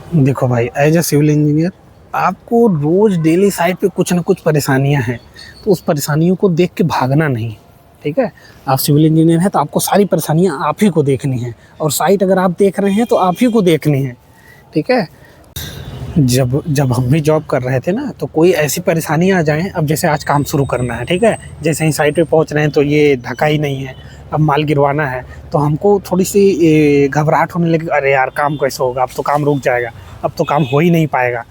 देखो भाई, as a civil engineer आपको रोज़ डेली साइट पे कुछ ना कुछ परेशानियां हैं, तो उस परेशानियों को देख के भागना नहीं। ठीक है, आप सिविल इंजीनियर हैं तो आपको सारी परेशानियां आप ही को देखनी है, और साइट अगर आप देख रहे हैं तो आप ही को देखनी है। ठीक है, जब जब हम भी जॉब कर रहे थे ना, तो कोई ऐसी परेशानी आ जाए, अब जैसे आज काम शुरू करना है, ठीक है, जैसे ही साइट पे पहुंच रहे हैं तो ये ढका ही नहीं है, अब माल गिरवाना है, तो हमको थोड़ी सी घबराहट होने लगी। अरे यार, काम कैसे होगा, अब तो काम रुक जाएगा, अब तो काम हो ही नहीं पाएगा।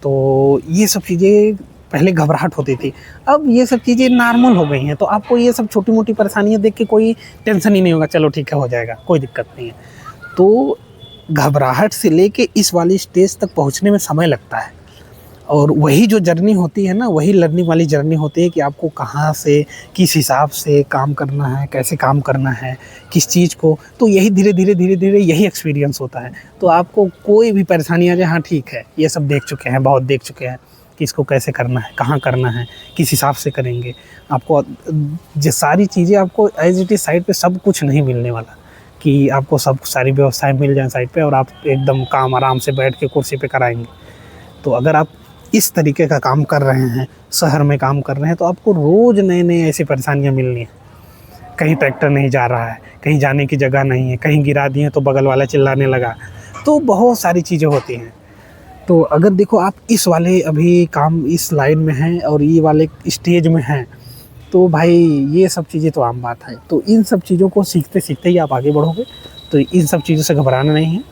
तो ये सब चीज़ें पहले घबराहट होती थी, अब ये सब चीज़ें नॉर्मल हो गई हैं, तो आपको ये सब छोटी मोटी परेशानियाँ देख के कोई टेंशन ही नहीं होगा, चलो ठीक है, हो जाएगा, कोई दिक्कत नहीं है। तो घबराहट से लेके इस वाली स्टेज तक पहुंचने में समय लगता है, और वही जो जर्नी होती है ना, वही लर्निंग वाली जर्नी होती है कि आपको कहाँ से किस हिसाब से काम करना है, कैसे काम करना है, किस चीज़ को, तो यही धीरे धीरे धीरे धीरे यही एक्सपीरियंस होता है। तो आपको कोई भी परेशानी आ जाए, हाँ ठीक है, ये सब देख चुके हैं, बहुत देख चुके हैं कि इसको कैसे करना है, कहाँ करना है, किस हिसाब से करेंगे। आपको जो सारी चीज़ें आपको एज इट इज साइट पे सब कुछ नहीं मिलने वाला, कि आपको सब सारी व्यवस्थाएं मिल जाएं साइट पे और आप एकदम काम आराम से बैठ के कुर्सी पे कराएंगे। तो अगर आप इस तरीके का काम कर रहे हैं, शहर में काम कर रहे हैं, तो आपको रोज़ नए नए ऐसी परेशानियां मिलनी है। कहीं ट्रैक्टर नहीं जा रहा है, कहीं जाने की जगह नहीं है, कहीं गिरा दिए तो बगल वाला चिल्लाने लगा, तो बहुत सारी चीज़ें होती हैं। तो अगर देखो आप इस वाले अभी काम इस लाइन में हैं और ये वाले स्टेज में हैं, तो भाई ये सब चीज़ें तो आम बात है। तो इन सब चीज़ों को सीखते सीखते ही आप आगे बढ़ोगे, तो इन सब चीज़ों से घबराना नहीं है।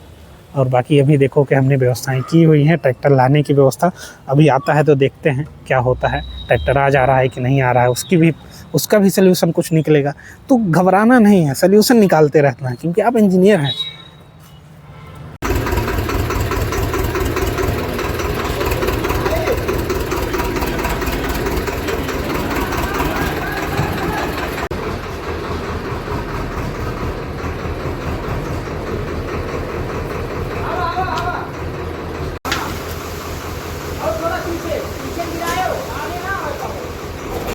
और बाकी अभी देखो कि हमने व्यवस्थाएं की हुई हैं, ट्रैक्टर लाने की व्यवस्था अभी आता है तो देखते हैं क्या होता है, ट्रैक्टर आ जा रहा है कि नहीं आ रहा है, उसका भी सल्यूशन कुछ निकलेगा। तो घबराना नहीं है, सल्यूशन निकालते रहना है, क्योंकि आप इंजीनियर हैं।